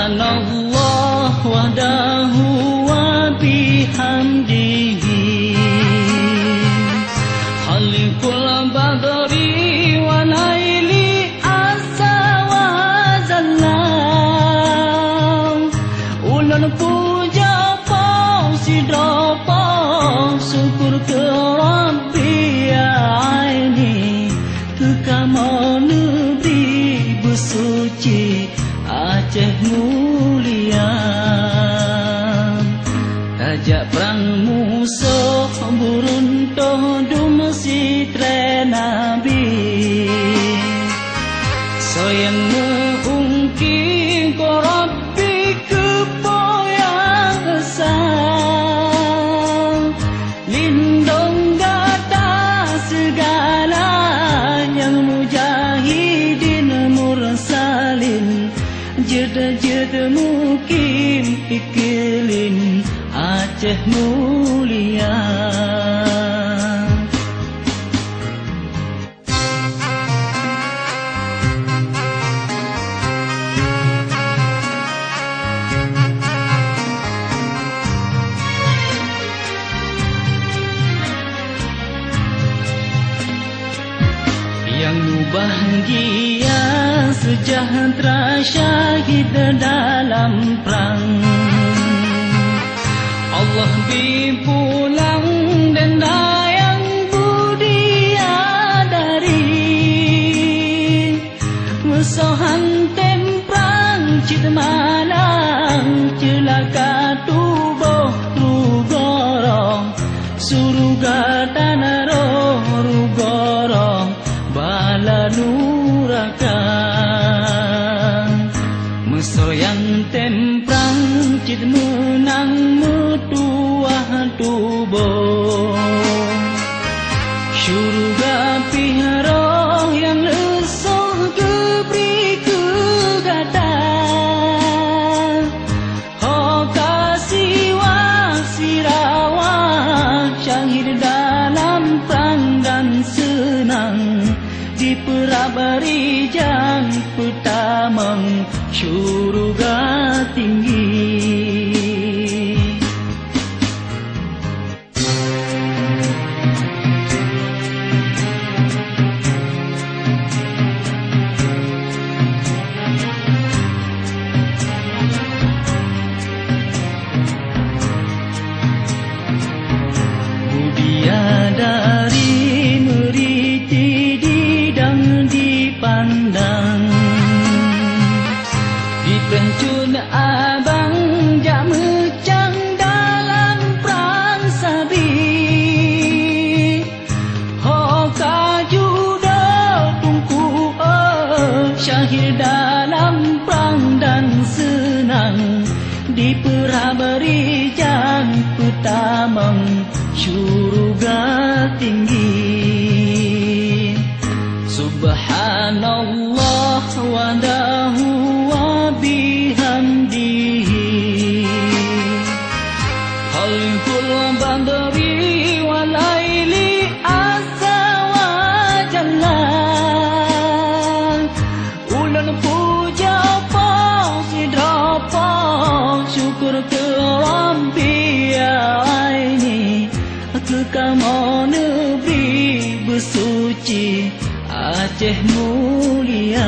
Subhanallah wahdahu wa bihamdihi Khaliqul badri wa laili asa wa zallam Ulun puja pau sidapa syukur ke Rabbi aini Kekama negeri bersuci Aceh mulia Tajak perang musuh buruntuh dum sitre nabi Soyang meungki ko Rabbi kepoyang esang Lindung gata segala yang mujahidin mursalin Jeda-jeda mukim ikilin Aceh mulia Yang bahagia sejahtera syahid dalam perang Allah dipulang dan dayang budiadari Musuhan temprang cit malang celaka tubuh rugorong Suruga tanah roh rugorong bala nurakan Mesoyang temprang cit menang metuah tubuh Syurga piharoh yang lesuh geberi kegata Ho kasih wasirawah syahid dalam perang dan senang Di perabari jang petamang syurga tinggi Budiadari meriti didang dipandang Dipencun abang jak mecang dalam perang sabi Ho kajuda tungku syahid dalam perang dan senang Di perabari jang petamang syurga tinggi Subhanallah wahdahu wa bihamdihi Khalqul badri wa laili asa wa jalla Ulun puja pa sidrapa syukur ke Rabbi aini Kekama negeri bersuci Aceh mulia